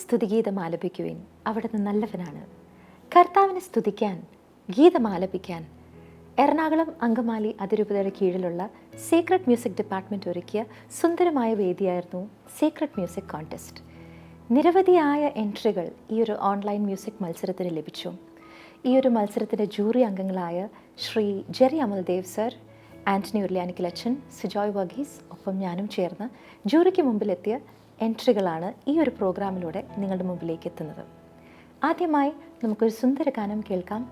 സ്തുതിഗീതം ആലപിക്കുവിൻ, അവിടുന്ന് നല്ലവനാണ്. കർത്താവിനെ സ്തുതിക്കാൻ, ഗീതം ആലപിക്കാൻ എറണാകുളം അങ്കമാലി അതിരൂപതയുടെ കീഴിലുള്ള സീക്രട്ട് മ്യൂസിക് ഡിപ്പാർട്ട്മെൻറ്റ് ഒരുക്കിയ സുന്ദരമായ വേദിയായിരുന്നു സീക്രട്ട് മ്യൂസിക് കോൺടെസ്റ്റ്. നിരവധിയായ എൻട്രികൾ ഈ ഒരു ഓൺലൈൻ മ്യൂസിക് മത്സരത്തിന് ലഭിച്ചു. ഈ ഒരു മത്സരത്തിൻ്റെ ജൂറി അംഗങ്ങളായ ശ്രീ ജെറി അമൽദേവ് സർ, ആൻ്റണി ഉരുളിയാനിക്കലച്ചൻ, സിജോയ് വർഗീസ്, ഒപ്പം ഞാനും ചേർന്ന് ജൂറിക്ക് മുമ്പിലെത്തിയ എൻട്രികളാണ് ഈ ഒരു പ്രോഗ്രാമിലൂടെ നിങ്ങളുടെ മുമ്പിലേക്ക് എത്തുന്നത്. ആദ്യമായി നമുക്കൊരു സുന്ദര ഗാനം കേൾക്കാം.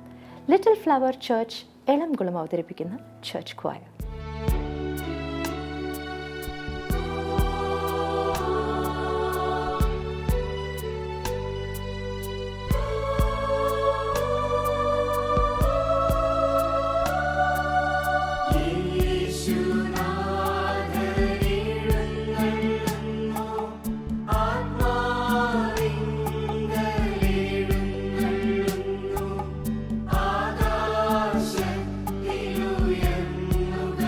ലിറ്റിൽ ഫ്ലവർ ചർച്ച് എളംകുളം അവതരിപ്പിക്കുന്ന ചർച്ച് ക്വയർ. ആകാശത്തിലുയർന്നു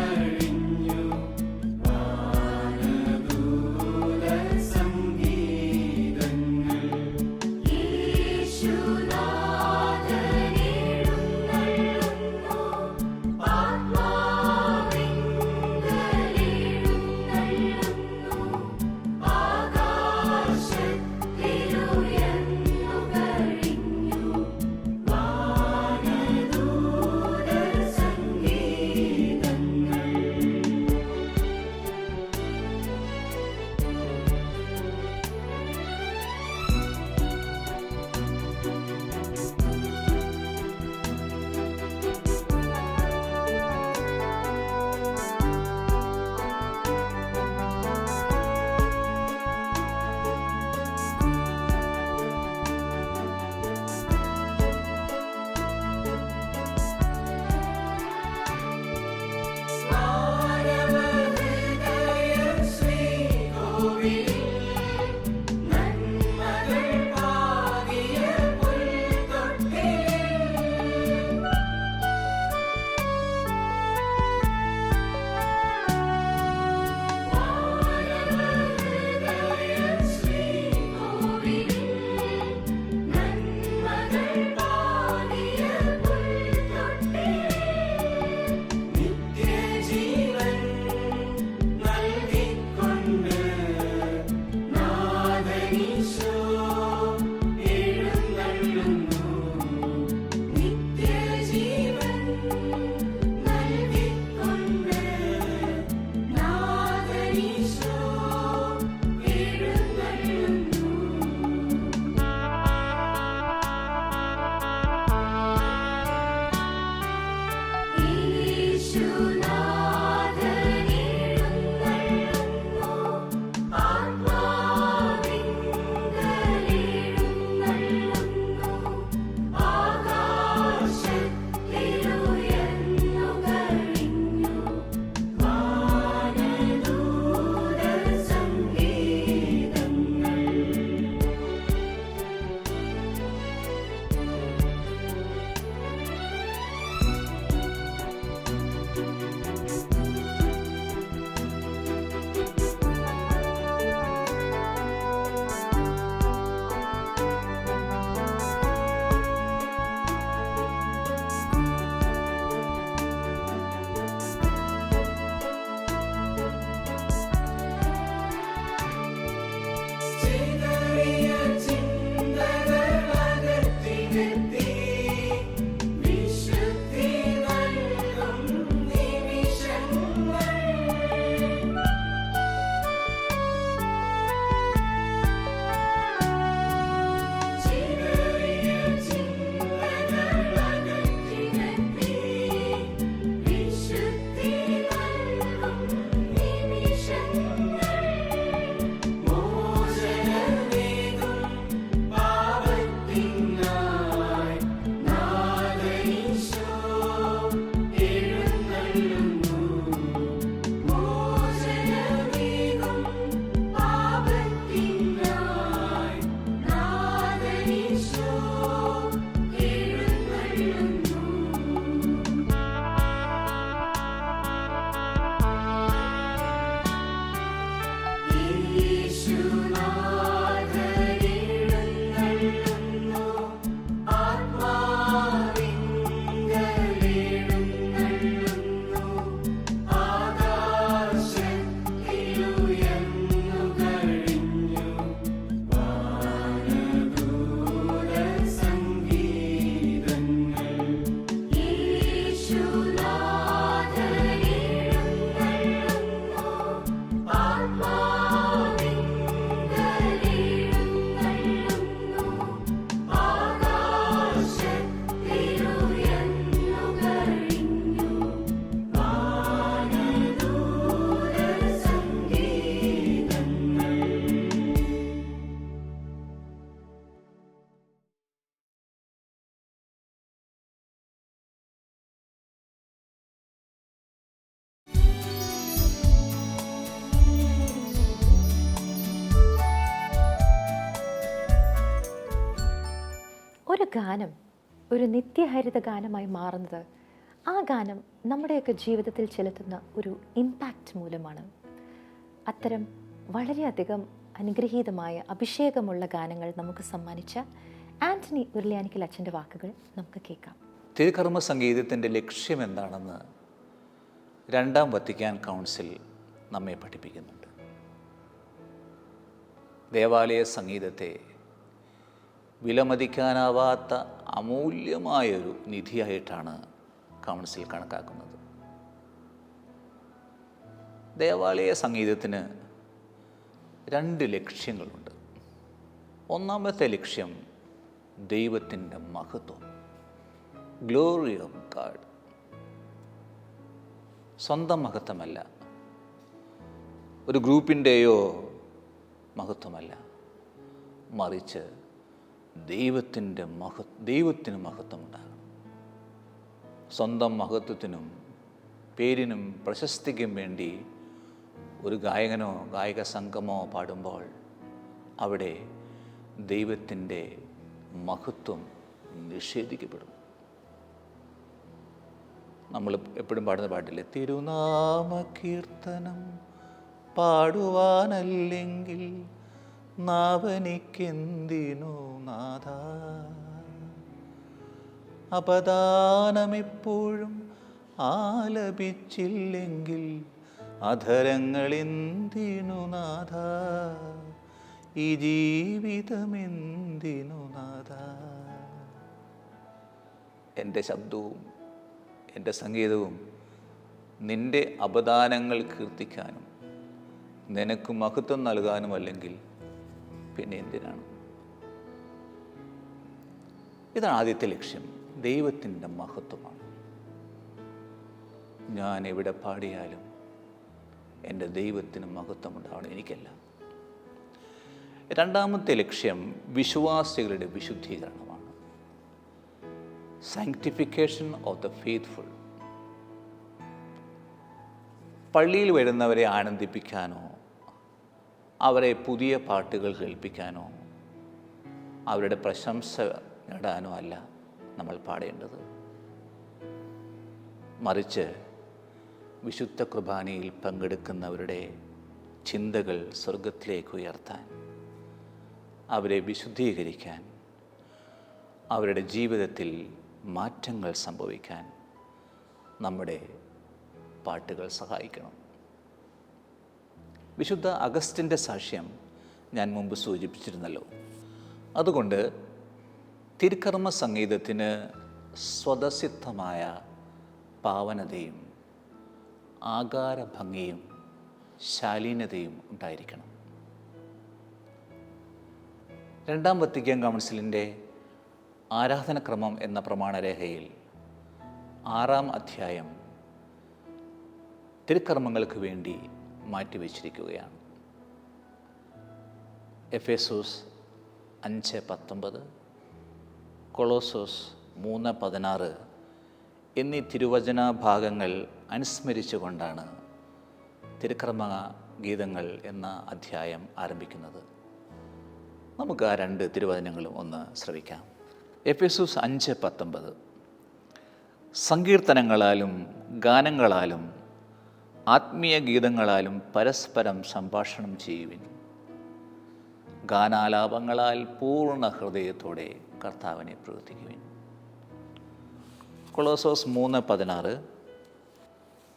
ഒരു ഗാനം ഒരു നിത്യഹരിത ഗാനമായി മാറുന്നത് ആ ഗാനം നമ്മുടെയൊക്കെ ജീവിതത്തിൽ ചെലുത്തുന്ന ഒരു ഇമ്പാക്റ്റ് മൂലമാണ്. അത്തരം വളരെയധികം അനുഗ്രഹീതമായ അഭിഷേകമുള്ള ഗാനങ്ങൾ നമുക്ക് സമ്മാനിച്ച ആൻ്റണി ഉരുളിയാനിക്കൽ അച്ഛൻ്റെ വാക്കുകൾ നമുക്ക് കേൾക്കാം. തിരുക്കർമ്മ സംഗീതത്തിൻ്റെ ലക്ഷ്യം എന്താണെന്ന് രണ്ടാം വത്തിക്കാൻ കൗൺസിൽ നമ്മെ പഠിപ്പിക്കുന്നുണ്ട്. ദേവാലയ സംഗീതത്തെ വിലമതിക്കാനാവാത്ത അമൂല്യമായൊരു നിധിയായിട്ടാണ് കൗൺസിൽ കണക്കാക്കുന്നത്. ദേവാലയ സംഗീതത്തിന് 2 ലക്ഷ്യങ്ങളുണ്ട്. ഒന്നാമത്തെ ലക്ഷ്യം ദൈവത്തിൻ്റെ മഹത്വം, ഗ്ലോറി ഓഫ് ഗാഡ്. സ്വന്തം മഹത്വമല്ല, ഒരു ഗ്രൂപ്പിൻ്റെയോ മഹത്വമല്ല, മറിച്ച് ദൈവത്തിന് മഹത്വം ഉണ്ടാകണം. സ്വന്തം മഹത്വത്തിനും പേരിനും പ്രശസ്തിക്കും വേണ്ടി ഒരു ഗായകനോ ഗായക സംഘമോ പാടുമ്പോൾ അവിടെ ദൈവത്തിൻ്റെ മഹത്വം നിഷേധിക്കപ്പെടും. നമ്മൾ എപ്പോഴും പാടുന്ന പാട്ടില്ലേ, തിരുനാമ കീർത്തനം പാടുവാനല്ലെങ്കിൽ നാവനിക്കെന്തിനു നാഥ, അപദാനമെപ്പോഴും ആലപിച്ചില്ലെങ്കിൽ അധരങ്ങളെന്തിനു നാഥ, ഈ ജീവിതമെന്തിനു നാഥ. എൻ്റെ ശബ്ദവും എൻ്റെ സംഗീതവും നിൻ്റെ അപദാനങ്ങൾ കീർത്തിക്കാനും നിനക്ക് മഹത്വം നൽകാനും അല്ലെങ്കിൽ പിന്നെ എന്തിനാണ്? ഇതാണ് ആദ്യത്തെ ലക്ഷ്യം, ദൈവത്തിൻ്റെ മഹത്വമാണ്. ഞാൻ എവിടെ പാടിയാലും എൻ്റെ ദൈവത്തിന് മഹത്വം ഉണ്ടാവണം, എനിക്കല്ല. രണ്ടാമത്തെ ലക്ഷ്യം വിശ്വാസികളുടെ വിശുദ്ധീകരണമാണ്, സാങ്ക്ടിഫിക്കേഷൻ ഓഫ് ദ ഫെയ്ത്ത്ഫുൾ. പള്ളിയിൽ വരുന്നവരെ ആനന്ദിപ്പിക്കാനോ അവരെ പുതിയ പാട്ടുകൾ കേൾപ്പിക്കാനോ അവരുടെ പ്രശംസ നേടാനോ അല്ല നമ്മൾ പാടേണ്ടത്. മറിച്ച് വിശുദ്ധ കുർബാനയിൽ പങ്കെടുക്കുന്നവരുടെ ചിന്തകൾ സ്വർഗത്തിലേക്ക് ഉയർത്താൻ, അവരെ വിശുദ്ധീകരിക്കാൻ, അവരുടെ ജീവിതത്തിൽ മാറ്റങ്ങൾ സംഭവിക്കാൻ നമ്മുടെ പാട്ടുകൾ സഹായിക്കണം. വിശുദ്ധ അഗസ്റ്റിൻ്റെ സാക്ഷ്യം ഞാൻ മുമ്പ് സൂചിപ്പിച്ചിരുന്നല്ലോ. അതുകൊണ്ട് തിരുക്കർമ്മ സംഗീതത്തിന് സ്വതസിദ്ധമായ പാവനതയും ആകാരഭംഗിയും ശാലീനതയും ഉണ്ടായിരിക്കണം. രണ്ടാം വത്തിക്കാൻ കൗൺസിലിൻ്റെ ആരാധനക്രമം എന്ന പ്രമാണരേഖയിൽ 6-ാം അധ്യായം തിരുക്കർമ്മങ്ങൾക്ക് വേണ്ടി മാറ്റിവെച്ചിരിക്കുകയാണ്. എഫേസോസ് 5:19, കൊളോസോസ് 3:16 എന്നീ തിരുവചന ഭാഗങ്ങൾ അനുസ്മരിച്ചുകൊണ്ടാണ് തിരുക്കർമ്മ ഗീതങ്ങൾ എന്ന അധ്യായം ആരംഭിക്കുന്നത്. നമുക്ക് ആ 2 തിരുവചനങ്ങളും ഒന്ന് ശ്രവിക്കാം. എഫേസോസ് 5:19, സങ്കീർത്തനങ്ങളാലും ഗാനങ്ങളാലും ആത്മീയ ഗീതങ്ങളാലും പരസ്പരം സംഭാഷണം ചെയ്യുവിൻ, ഗാനാലാപങ്ങളാൽ പൂർണ്ണ ഹൃദയത്തോടെ കർത്താവിനെ പ്രവർത്തിക്കുവിൻ. കൊളോസോസ് 3:16,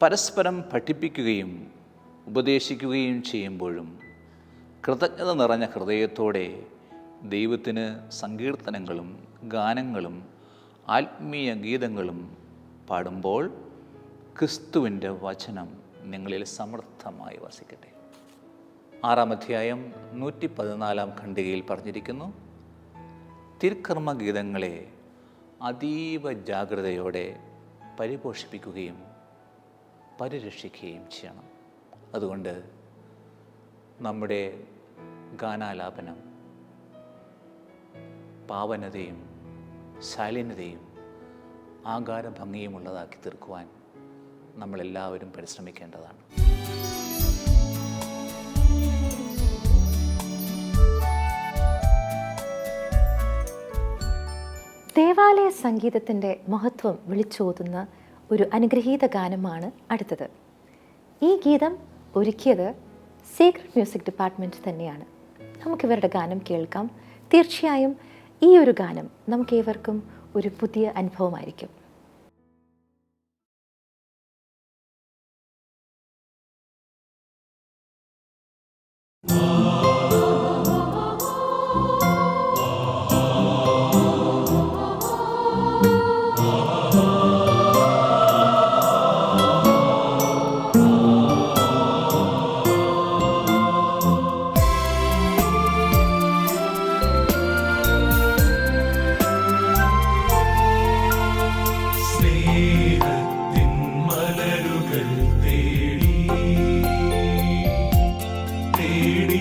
പരസ്പരം പഠിപ്പിക്കുകയും ഉപദേശിക്കുകയും ചെയ്യുമ്പോഴും കൃതജ്ഞത നിറഞ്ഞ ഹൃദയത്തോടെ ദൈവത്തിന് സങ്കീർത്തനങ്ങളും ഗാനങ്ങളും ആത്മീയ ഗീതങ്ങളും പാടുമ്പോൾ ക്രിസ്തുവിൻ്റെ വചനം നിങ്ങളിൽ സമൃദ്ധമായി വസിക്കട്ടെ. 6-ാം അധ്യായം 114-ാം ഖണ്ഡികയിൽ പറഞ്ഞിരിക്കുന്നു, തിരുക്കർമ്മ ഗീതങ്ങളെ അതീവ ജാഗ്രതയോടെ പരിപോഷിപ്പിക്കുകയും പരിരക്ഷിക്കുകയും ചെയ്യണം. അതുകൊണ്ട് നമ്മുടെ ഗാനാലാപനം പാവനതയും ശാലീനതയും ആകാരഭംഗിയുമുള്ളതാക്കി തീർക്കുവാൻ നമ്മളെല്ലാവരും പരിശ്രമിക്കേണ്ടതാണ്. ദേവാലയ സംഗീതത്തിൻ്റെ മഹത്വം വിളിച്ചോതുന്ന ഒരു അനുഗ്രഹീത ഗാനമാണ് അടുത്തത്. ഈ ഗീതം ഒരുക്കിയത് സീക്രട്ട് മ്യൂസിക് ഡിപ്പാർട്ട്മെൻറ്റ് തന്നെയാണ്. നമുക്കിവരുടെ ഗാനം കേൾക്കാം. തീർച്ചയായും ഈ ഒരു ഗാനം നമുക്കേവർക്കും ഒരു പുതിയ അനുഭവമായിരിക്കും. തേടി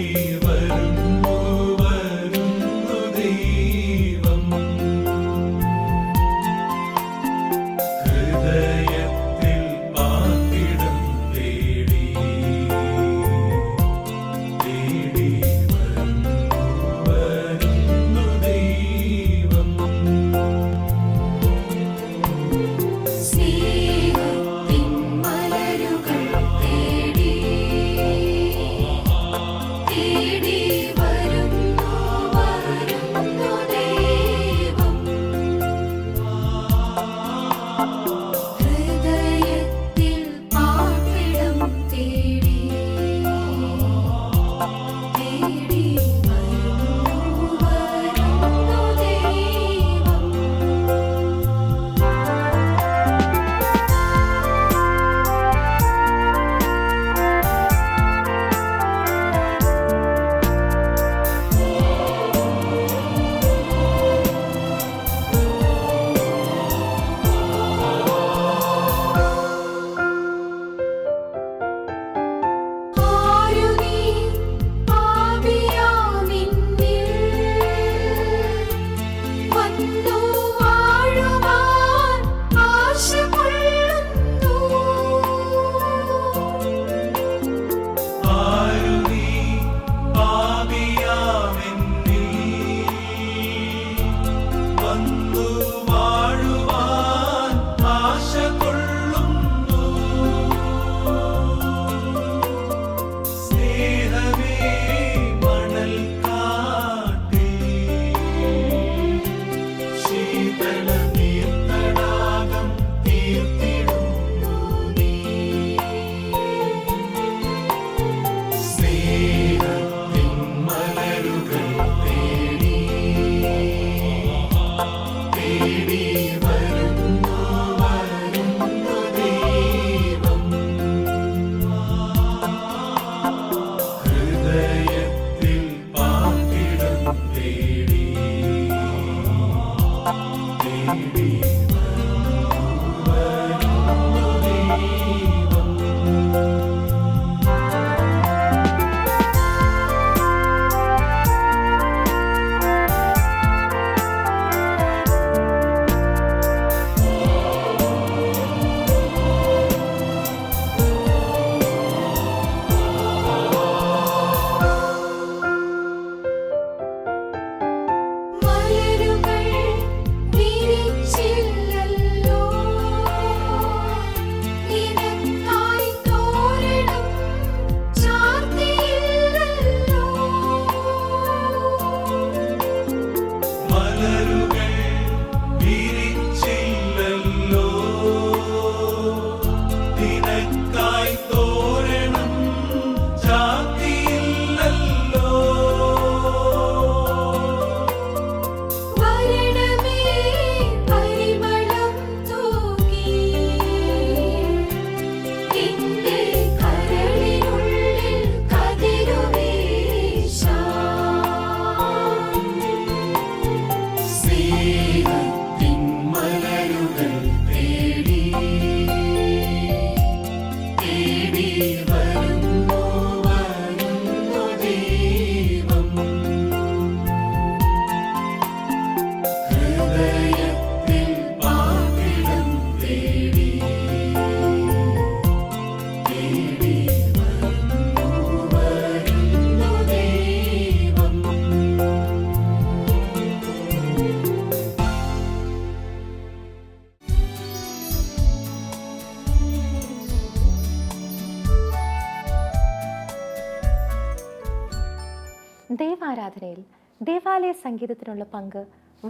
ദൈവാരാധനയിൽ ദേവാലയ സംഗീതത്തിനുള്ള പങ്ക്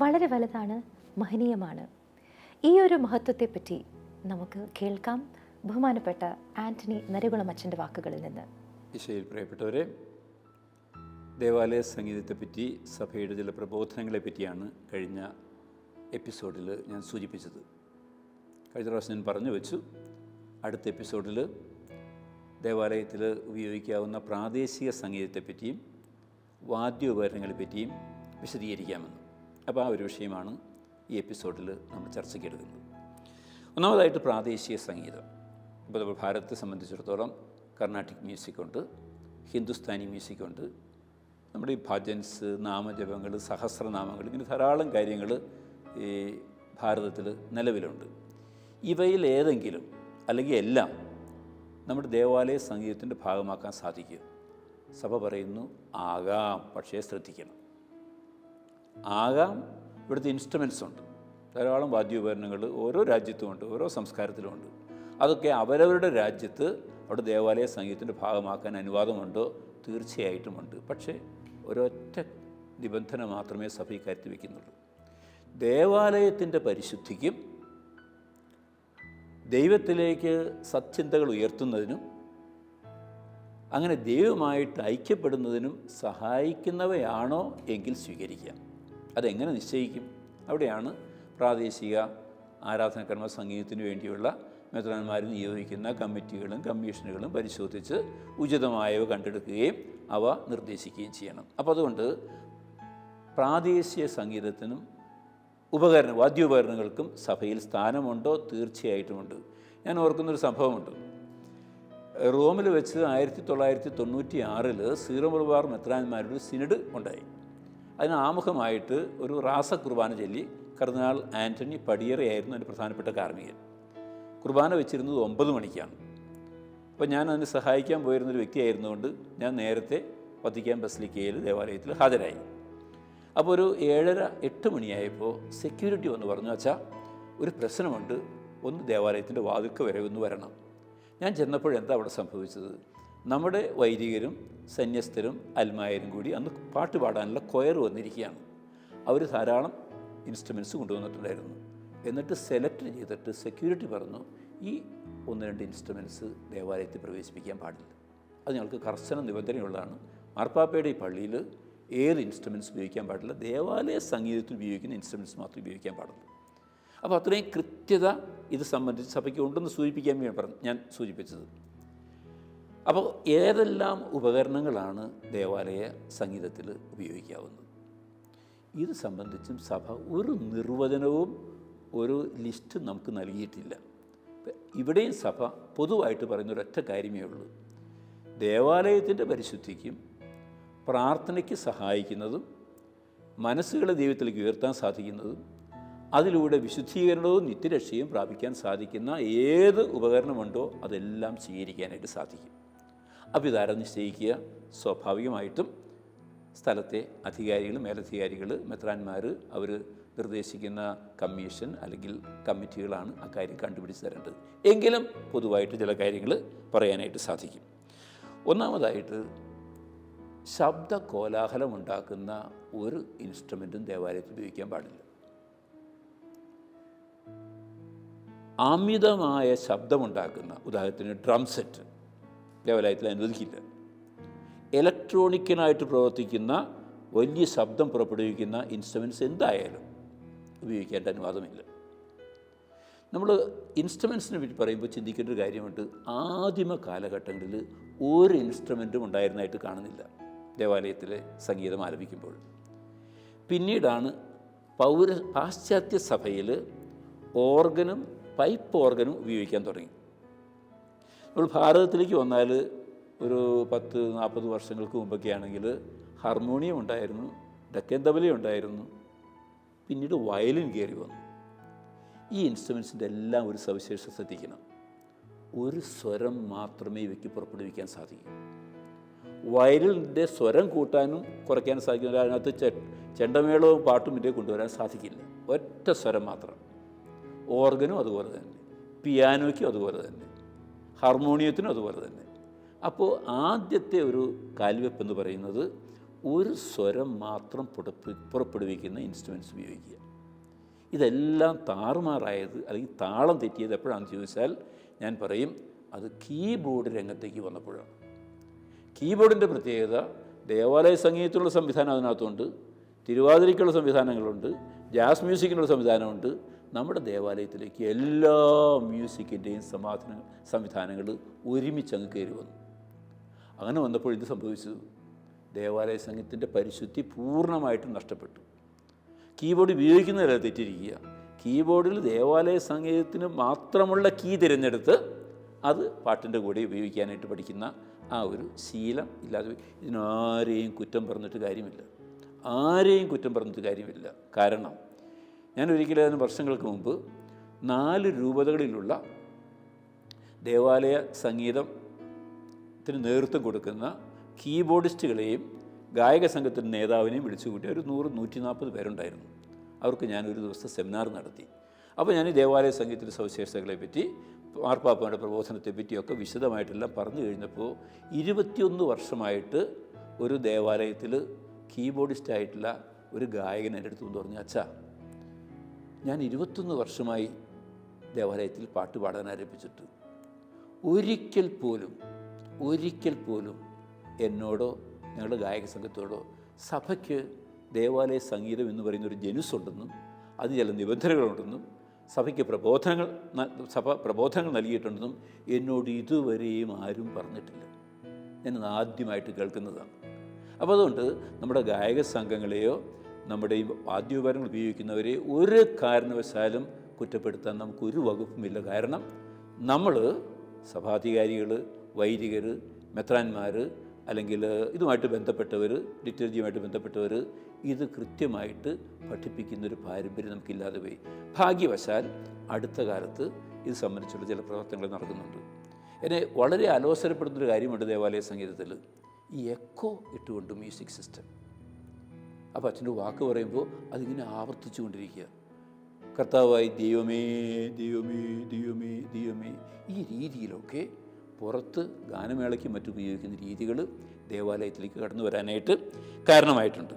വളരെ വലുതാണ്, മഹനീയമാണ്. ഈ ഒരു മഹത്വത്തെപ്പറ്റി നമുക്ക് കേൾക്കാം ബഹുമാനപ്പെട്ട ആൻ്റണി നരകുളം അച്ഛൻ്റെ വാക്കുകളിൽ നിന്ന്. ഈശോയിൽ പ്രിയപ്പെട്ടവരെ, ദേവാലയ സംഗീതത്തെപ്പറ്റി സഭയുടെ ചില പ്രബോധനങ്ങളെ പറ്റിയാണ് കഴിഞ്ഞ എപ്പിസോഡിൽ ഞാൻ സൂചിപ്പിച്ചത്. കഴിഞ്ഞ പ്രാവശ്യം ഞാൻ പറഞ്ഞു വെച്ചു, അടുത്ത എപ്പിസോഡിൽ ദേവാലയത്തിൽ ഉപയോഗിക്കാവുന്ന പ്രാദേശിക സംഗീതത്തെപ്പറ്റിയും വാദ്യോപകരണങ്ങളെ പറ്റിയും വിശദീകരിക്കാമെന്ന്. അപ്പോൾ ആ ഒരു വിഷയമാണ് ഈ എപ്പിസോഡിൽ നമ്മൾ ചർച്ചയ്ക്ക് എടുക്കുന്നത്. ഒന്നാമതായിട്ട് പ്രാദേശിക സംഗീതം. ഇപ്പോൾ നമ്മൾ ഭാരതത്തെ സംബന്ധിച്ചിടത്തോളം കർണാട്ടിക് മ്യൂസിക്കുണ്ട്, ഹിന്ദുസ്ഥാനി മ്യൂസിക്കുണ്ട്, നമ്മുടെ ഈ ഭജൻസ്, നാമജപങ്ങൾ, സഹസ്രനാമങ്ങൾ, ഇങ്ങനെ ധാരാളം കാര്യങ്ങൾ ഈ ഭാരതത്തിൽ നിലവിലുണ്ട്. ഇവയിൽ ഏതെങ്കിലും അല്ലെങ്കിൽ എല്ലാം നമ്മുടെ ദേവാലയ സംഗീതത്തിൻ്റെ ഭാഗമാക്കാൻ സാധിക്കും. സഭ പറയുന്നു ആകാം, പക്ഷേ ശ്രദ്ധിക്കണം. ആകാം. ഇവിടുത്തെ ഇൻസ്ട്രുമെൻറ്റ്സ് ഉണ്ട്, ധാരാളം വാദ്യോപകരണങ്ങൾ ഓരോ രാജ്യത്തുമുണ്ട്, ഓരോ സംസ്കാരത്തിലുമുണ്ട്. അതൊക്കെ അവരവരുടെ രാജ്യത്ത് അവിടെ ദേവാലയ സംഗീതത്തിൻ്റെ ഭാഗമാക്കാൻ അനുവാദമുണ്ടോ? തീർച്ചയായിട്ടുമുണ്ട്. പക്ഷേ ഒരൊറ്റ നിബന്ധന മാത്രമേ സഭ ഇക്കാര്യത്തിൽ വയ്ക്കുന്നുള്ളൂ. ദേവാലയത്തിൻ്റെ പരിശുദ്ധിക്കും ദൈവത്തിലേക്ക് സത്ചിന്തകൾ ഉയർത്തുന്നതിനും അങ്ങനെ ദൈവമായിട്ട് ഐക്യപ്പെടുന്നതിനും സഹായിക്കുന്നവയാണോ എങ്കിൽ സ്വീകരിക്കാം. അതെങ്ങനെ നിശ്ചയിക്കും? അവിടെയാണ് പ്രാദേശിക ആരാധനകർമ്മ സംഗീതത്തിന് വേണ്ടിയുള്ള മെത്രാന്മാർ നിയോഗിക്കുന്ന കമ്മിറ്റികളും കമ്മീഷനുകളും പരിശോധിച്ച് ഉചിതമായവ കണ്ടെടുക്കുകയും അവ നിർദ്ദേശിക്കുകയും ചെയ്യണം. അപ്പോൾ അതുകൊണ്ട് പ്രാദേശിക സംഗീതത്തിനും വാദ്യോപകരണങ്ങൾക്കും സഭയിൽ സ്ഥാനമുണ്ടോ? തീർച്ചയായിട്ടുമുണ്ട്. ഞാൻ ഓർക്കുന്നൊരു സംഭവമുണ്ട്. റോമിൽ വെച്ച് 1996 സീറോ മലബാർ മെത്രാന്മാരുടെ സിനഡ് ഉണ്ടായി. അതിന് ആമുഖമായിട്ട് ഒരു റാസ കുർബാന ചൊല്ലി കർദിനാൾ ആൻ്റണി പടിയറയായിരുന്നു അതിൻ്റെ പ്രധാനപ്പെട്ട കാർമ്മികൻ. കുർബാന വെച്ചിരുന്നത് 9 മണിക്കാണ്. അപ്പോൾ ഞാൻ അതിന് സഹായിക്കാൻ പോയിരുന്നൊരു വ്യക്തിയായിരുന്നുകൊണ്ട് ഞാൻ നേരത്തെ വത്തിക്കാൻ ബസിലിക്കയിൽ ദേവാലയത്തിൽ ഹാജരായി. അപ്പോൾ ഒരു 7:30-8 മണിയായപ്പോൾ സെക്യൂരിറ്റി വന്ന് പറഞ്ഞു, അച്ഛാ ഒരു പ്രശ്നമുണ്ട്, ഒന്ന് ദേവാലയത്തിൻ്റെ വാതിൽക്ക് വരെ ഒന്ന് വരണം. ഞാൻ ചെന്നപ്പോഴെന്താ അവിടെ സംഭവിച്ചത്? നമ്മുടെ വൈദികരും സന്യസ്തരും അൽമായരും കൂടി അന്ന് പാട്ട് പാടാനുള്ള കൊയർ വന്നിരിക്കുകയാണ്. അവർ ധാരാളം ഇൻസ്ട്രുമെൻറ്റ്സ് കൊണ്ടുവന്നിട്ടുണ്ടായിരുന്നു. എന്നിട്ട് സെലക്ട് ചെയ്തിട്ട് സെക്യൂരിറ്റി പറഞ്ഞു, ഈ 1-2 ഇൻസ്ട്രുമെൻറ്റ്സ് ദേവാലയത്തിൽ പ്രവേശിപ്പിക്കാൻ പാടില്ല. അത് ഞങ്ങൾക്ക് കർശന നിബന്ധനയുള്ളതാണ്. മാർപ്പാപ്പയുടെ ഈ പള്ളിയിൽ ഏത് ഇൻസ്ട്രുമെൻറ്റ്സ് ഉപയോഗിക്കാൻ പാടില്ല, ദേവാലയ സംഗീതത്തിൽ ഉപയോഗിക്കുന്ന ഇൻസ്ട്രുമെൻറ്റ്സ് മാത്രമേ ഉപയോഗിക്കാൻ പാടുള്ളൂ. അപ്പോൾ അത്രയും കൃത്യത ഇത് സംബന്ധിച്ച് സഭയ്ക്ക് ഉണ്ടെന്ന് സൂചിപ്പിക്കാൻ വേണ്ടി ഞാൻ സൂചിപ്പിച്ചത്. അപ്പോൾ ഏതെല്ലാം ഉപകരണങ്ങളാണ് ദേവാലയ സംഗീതത്തിൽ ഉപയോഗിക്കാവുന്നത്? ഇത് സംബന്ധിച്ചും സഭ ഒരു നിർവചനവും ഒരു ലിസ്റ്റ് നമുക്ക് നൽകിയിട്ടില്ല. ഇവിടെയും സഭ പൊതുവായിട്ട് പറയുന്ന ഒരൊറ്റ കാര്യമേ ഉള്ളൂ. ദേവാലയത്തിൻ്റെ പരിശുദ്ധിക്കും പ്രാർത്ഥനയ്ക്ക് സഹായിക്കുന്നതും മനസ്സുകളെ ദൈവത്തിലേക്ക് ഉയർത്താൻ സാധിക്കുന്നതും അതിലൂടെ വിശുദ്ധീകരണവും നിത്യരക്ഷയും പ്രാപിക്കാൻ സാധിക്കുന്ന ഏത് ഉപകരണമുണ്ടോ അതെല്ലാം സ്വീകരിക്കാനായിട്ട് സാധിക്കും. അപ്പോൾ ഇതാരം നിശ്ചയിക്കുക? സ്വാഭാവികമായിട്ടും സ്ഥലത്തെ അധികാരികൾ, മേലധികാരികൾ, മെത്രാന്മാർ, അവർ നിർദ്ദേശിക്കുന്ന കമ്മീഷൻ അല്ലെങ്കിൽ കമ്മിറ്റികളാണ് അക്കാര്യം കണ്ടുപിടിച്ച് തരേണ്ടത്. എങ്കിലും പൊതുവായിട്ട് ചില കാര്യങ്ങൾ പറയാനായിട്ട് സാധിക്കും. ഒന്നാമതായിട്ട്, ശബ്ദ കോലാഹലമുണ്ടാക്കുന്ന ഒരു ഇൻസ്ട്രുമെൻറ്റും ദേവാലയത്തിൽ ഉപയോഗിക്കാൻ പാടില്ല. അമിതമായ ശബ്ദമുണ്ടാക്കുന്ന, ഉദാഹരണത്തിന് ഡ്രം സെറ്റ് ദേവാലയത്തിൽ അനുവദിക്കില്ല. ഇലക്ട്രോണിക്കലായിട്ട് പ്രവർത്തിക്കുന്ന വലിയ ശബ്ദം പുറപ്പെടുവിക്കുന്ന ഇൻസ്ട്രുമെൻറ്റ്സ് എന്തായാലും ഉപയോഗിക്കേണ്ട അനുവാദമില്ല. നമ്മൾ ഇൻസ്ട്രുമെൻറ്റ്സിനെ പറ്റി പറയുമ്പോൾ ചിന്തിക്കേണ്ട ഒരു കാര്യമുണ്ട്. ആദിമ കാലഘട്ടങ്ങളിൽ ഒരു ഇൻസ്ട്രുമെൻറ്റും ഉണ്ടായിരുന്നതായിട്ട് കാണുന്നില്ല ദേവാലയത്തിലെ സംഗീതം ആലപിക്കുമ്പോൾ. പിന്നീടാണ് പാശ്ചാത്യ സഭയിൽ ഓർഗനും പൈപ്പ് ഓർഗനും ഉപയോഗിക്കാൻ തുടങ്ങി. നമ്മൾ ഭാരതത്തിലേക്ക് വന്നാൽ ഒരു 10-40 വർഷങ്ങൾക്ക് മുമ്പൊക്കെ ആണെങ്കിൽ ഹാർമോണിയം ഉണ്ടായിരുന്നു, ഡക്കൻ തബല ഉണ്ടായിരുന്നു, പിന്നീട് വയലിൻ കയറി വന്നു. ഈ ഇൻസ്ട്രുമെൻസിൻ്റെ എല്ലാം ഒരു സവിശേഷത ശ്രദ്ധിക്കണം. ഒരു സ്വരം മാത്രമേ ഇവയ്ക്ക് പുറപ്പെടുവിക്കാൻ സാധിക്കൂ. വയലിൻ്റെ സ്വരം കൂട്ടാനും കുറയ്ക്കാനും സാധിക്കില്ല. അതിനകത്ത് ചെണ്ടമേളവും പാട്ടും ഇതിലേക്ക് കൊണ്ടുവരാൻ സാധിക്കില്ല. ഒറ്റ സ്വരം മാത്രം. ഓർഗനും അതുപോലെ തന്നെ, പിയാനോയ്ക്കും അതുപോലെ തന്നെ, ഹാർമോണിയത്തിനും അതുപോലെ തന്നെ. അപ്പോൾ ആദ്യത്തെ ഒരു കാൽവെപ്പ് എന്ന് പറയുന്നത് ഒരു സ്വരം മാത്രം പുറപ്പെടുവിക്കുന്ന ഇൻസ്ട്രുമെൻറ്റ്സ് ഉപയോഗിക്കുക. ഇതെല്ലാം താറുമാറായത് അല്ലെങ്കിൽ താളം തെറ്റിയത് എപ്പോഴാണെന്ന് ചോദിച്ചാൽ ഞാൻ പറയും അത് കീബോർഡ് രംഗത്തേക്ക് വന്നപ്പോഴാണ്. കീബോർഡിൻ്റെ പ്രത്യേകത, ദേവാലയ സംഗീതത്തിലുള്ള സംവിധാനം അതിനകത്തുണ്ട്, തിരുവാതിരയ്ക്കുള്ള സംവിധാനങ്ങളുണ്ട്, ജാസ് മ്യൂസിക്കിനുള്ള സംവിധാനമുണ്ട്. നമ്മുടെ ദേവാലയത്തിലേക്ക് എല്ലാ മ്യൂസിക്കിൻ്റെയും സംവിധാനങ്ങൾ ഒരുമിച്ച് അങ്ങ് കയറി വന്നു. അങ്ങനെ വന്നപ്പോൾ ഇത് സംഭവിച്ചു, ദേവാലയ സംഗീതത്തിൻ്റെ പരിശുദ്ധി പൂർണ്ണമായിട്ടും നഷ്ടപ്പെട്ടു. കീബോർഡ് ഉപയോഗിക്കുന്നതല്ല തെറ്റിരിക്കുക, കീബോർഡിൽ ദേവാലയ സംഗീതത്തിന് മാത്രമുള്ള കീ തിരഞ്ഞെടുത്ത് അത് പാട്ടിൻ്റെ കൂടെ ഉപയോഗിക്കാനായിട്ട് പഠിക്കുന്ന ആ ഒരു ശീലം ഇല്ലാതെ ഇതിനാരെയും കുറ്റം പറഞ്ഞിട്ട് കാര്യമില്ല, ആരെയും കുറ്റം പറഞ്ഞിട്ട് കാര്യമില്ല. കാരണം ഞാൻ ഒരിക്കലും അതിന് വർഷങ്ങൾക്ക് മുമ്പ് 4 രൂപതകളിലുള്ള ദേവാലയ സംഗീതത്തിന് നേതൃത്വം കൊടുക്കുന്ന കീബോർഡിസ്റ്റുകളെയും ഗായക സംഘത്തിൻ്റെ നേതാവിനെയും വിളിച്ചുകൂട്ടി ഒരു 100-140 പേരുണ്ടായിരുന്നു. അവർക്ക് ഞാനൊരു ദിവസത്തെ സെമിനാർ നടത്തി. അപ്പോൾ ഞാൻ ഈ ദേവാലയ സംഗീതത്തിൻ്റെ സവിശേഷതകളെ പറ്റി, മാർപ്പാപ്പയുടെ പ്രബോധനത്തെ പറ്റിയൊക്കെ വിശദമായിട്ടെല്ലാം പറഞ്ഞു കഴിഞ്ഞപ്പോൾ 21 വർഷമായിട്ട് ഒരു ദേവാലയത്തിൽ കീബോർഡിസ്റ്റായിട്ടുള്ള ഒരു ഗായകൻ എൻ്റെ അടുത്ത് പറഞ്ഞു, അച്ഛാ ഞാൻ 21 വർഷമായി ദേവാലയത്തിൽ പാട്ട് പാടാൻ ആരംഭിച്ചിട്ട് ഒരിക്കൽ പോലും എന്നോടോ ഞങ്ങളുടെ ഗായക സംഘത്തോടോ സഭയ്ക്ക് ദേവാലയ സംഗീതം എന്ന് പറയുന്നൊരു ജനുസുണ്ടെന്നും അതിന് ചില നിബന്ധനകളുണ്ടെന്നും സഭയ്ക്ക് പ്രബോധനങ്ങൾ നൽകിയിട്ടുണ്ടെന്നും എന്നോട് ഇതുവരെയും ആരും പറഞ്ഞിട്ടില്ല. ഞാനത് ആദ്യമായിട്ട് കേൾക്കുന്നതാണ്. അപ്പോൾ അതുകൊണ്ട് നമ്മുടെ ഗായക സംഘങ്ങളെയോ നമ്മുടെ ഈ വാദ്യോപകരണങ്ങൾ ഉപയോഗിക്കുന്നവരെ ഒരു കാരണവശാലും കുറ്റപ്പെടുത്താൻ നമുക്കൊരു വകുപ്പുമില്ല. കാരണം നമ്മൾ സഭാധികാരികൾ, വൈദികർ, മെത്രാന്മാർ, അല്ലെങ്കിൽ ഇതുമായിട്ട് ബന്ധപ്പെട്ടവർ, ലിറ്റർജിയുമായിട്ട് ബന്ധപ്പെട്ടവർ ഇത് കൃത്യമായിട്ട് പഠിപ്പിക്കുന്നൊരു പാരമ്പര്യം നമുക്കില്ലാതെ പോയി. ഭാഗ്യവശാൽ അടുത്ത കാലത്ത് ഇത് സംബന്ധിച്ചുള്ള ചില പ്രവർത്തനങ്ങൾ നടക്കുന്നുണ്ട്. എന്നെ വളരെ അലോസരപ്പെടുന്നൊരു കാര്യമുണ്ട് ദേവാലയ സംഗീതത്തിൽ, ഈ എക്കോ ഇട്ടുകൊണ്ട് മ്യൂസിക് സിസ്റ്റം. അപ്പോൾ അച്ഛൻ്റെ വാക്ക് പറയുമ്പോൾ അതിങ്ങനെ ആവർത്തിച്ചു കൊണ്ടിരിക്കുക, കർത്താവായി ദൈവമേ ദൈവമേ ദൈവമേ ദൈവമേ. ഈ രീതിയിലൊക്കെ പുറത്ത് ഗാനമേളയ്ക്ക് മറ്റും ഉപയോഗിക്കുന്ന രീതികൾ ദേവാലയത്തിലേക്ക് കടന്നു വരാനായിട്ട് കാരണമായിട്ടുണ്ട്.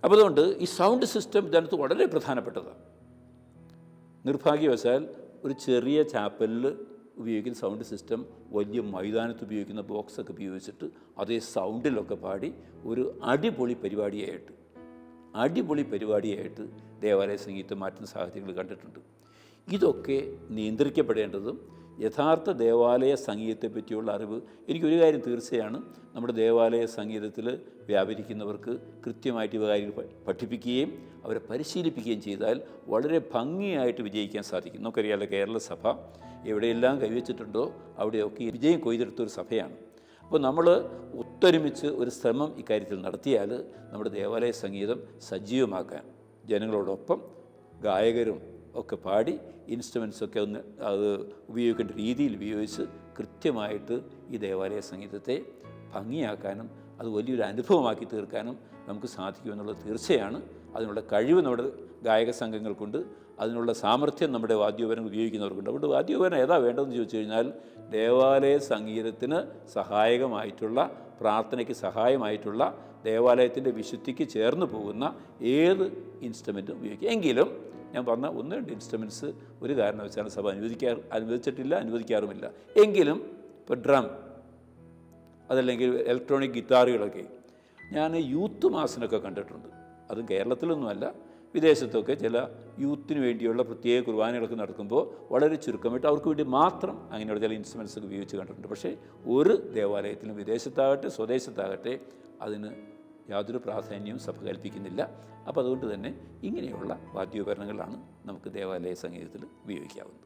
അപ്പോൾ അതുകൊണ്ട് ഈ സൗണ്ട് സിസ്റ്റം ഇതിനകത്ത് വളരെ പ്രധാനപ്പെട്ടതാണ്. നിർഭാഗ്യവശാൽ ഒരു ചെറിയ ചാപ്പലിൽ ഉപയോഗിക്കുന്ന സൗണ്ട് സിസ്റ്റം വലിയ മൈതാനത്ത് ഉപയോഗിക്കുന്ന ബോക്സൊക്കെ ഉപയോഗിച്ചിട്ട് അതേ സൗണ്ടിലൊക്കെ പാടി ഒരു അടിപൊളി പരിപാടിയായിട്ട് ദേവാലയ സംഗീതം മാറ്റുന്ന സാഹചര്യങ്ങൾ കണ്ടിട്ടുണ്ട്. ഇതൊക്കെ നിയന്ത്രിക്കപ്പെടേണ്ടതും യഥാർത്ഥ ദേവാലയ സംഗീതത്തെ പറ്റിയുള്ള അറിവ്, എനിക്കൊരു കാര്യം തീർച്ചയാണ്, നമ്മുടെ ദേവാലയ സംഗീതത്തിൽ വ്യാപരിക്കുന്നവർക്ക് കൃത്യമായിട്ട് ഇവ കാര്യങ്ങൾ പഠിപ്പിക്കുകയും അവരെ പരിശീലിപ്പിക്കുകയും ചെയ്താൽ വളരെ ഭംഗിയായിട്ട് വിജയിക്കാൻ സാധിക്കും. നമുക്കറിയാമല്ലോ, കേരള സഭ എവിടെയെല്ലാം കൈവച്ചിട്ടുണ്ടോ അവിടെയൊക്കെ വിജയം കൊയ്തെടുത്തൊരു സഭയാണ്. അപ്പോൾ നമ്മൾ ഒത്തൊരുമിച്ച് ഒരു ശ്രമം ഇക്കാര്യത്തിൽ നടത്തിയാൽ നമ്മുടെ ദേവാലയ സംഗീതം സജീവമാക്കാൻ ജനങ്ങളോടൊപ്പം ഗായകരും ഒക്കെ പാടി ഇൻസ്ട്രുമെൻസൊക്കെ ഒന്ന് അത് ഉപയോഗിക്കേണ്ട രീതിയിൽ ഉപയോഗിച്ച് കൃത്യമായിട്ട് ഈ ദേവാലയ സംഗീതത്തെ ഭംഗിയാക്കാനും അത് വലിയൊരു അനുഭവമാക്കി തീർക്കാനും നമുക്ക് സാധിക്കുമെന്നുള്ളത് തീർച്ചയാണ്. അതിനുള്ള കഴിവ് നമ്മുടെ ഗായക സംഘങ്ങൾക്കുണ്ട്, അതിനുള്ള സാമർഥ്യം നമ്മുടെ വാദ്യോപകരണം ഉപയോഗിക്കുന്നവർക്കുണ്ട്. അതുകൊണ്ട് വാദ്യോപകരണം ഏതാ വേണ്ടതെന്ന് ചോദിച്ചു കഴിഞ്ഞാൽ ദേവാലയ സംഗീതത്തിന് സഹായകമായിട്ടുള്ള, പ്രാർത്ഥനയ്ക്ക് സഹായമായിട്ടുള്ള, ദേവാലയത്തിൻ്റെ വിശുദ്ധിക്ക് ചേർന്ന് പോകുന്ന ഏത് ഇൻസ്ട്രുമെൻറ്റും ഉപയോഗിക്കുക. എങ്കിലും ഞാൻ പറഞ്ഞ 1-2 ഇൻസ്ട്രുമെൻറ്റ്സ് ഒരു കാരണവശാലും സഭ അനുവദിക്കാറുമില്ല. എങ്കിലും ഇപ്പോൾ ഡ്രം, അതല്ലെങ്കിൽ ഇലക്ട്രോണിക് ഗിറ്റാറുകളൊക്കെ ഞാൻ യൂത്ത് മാസിനൊക്കെ കണ്ടിട്ടുണ്ട്. അതും കേരളത്തിലൊന്നുമല്ല, വിദേശത്തൊക്കെ ചില യൂത്തിന് വേണ്ടിയുള്ള പ്രത്യേക കുർബാനകളൊക്കെ നടക്കുമ്പോൾ വളരെ ചുരുക്കമായിട്ട് അവർക്ക് വേണ്ടി മാത്രം അങ്ങനെയുള്ള ചില ഇൻസ്ട്രുമെൻറ്റ്സ് ഒക്കെ ഉപയോഗിച്ച് കണ്ടിട്ടുണ്ട്. പക്ഷേ ഒരു ദേവാലയത്തിലും വിദേശത്താകട്ടെ സ്വദേശത്താകട്ടെ അതിന് യാതൊരു പ്രാധാന്യവും സഭ കൽപ്പിക്കുന്നില്ല. അപ്പോൾ അതുകൊണ്ട് തന്നെ ഇങ്ങനെയുള്ള വാദ്യോപകരണങ്ങളാണ് നമുക്ക് ദേവാലയ സംഗീതത്തിൽ ഉപയോഗിക്കാവുന്നത്.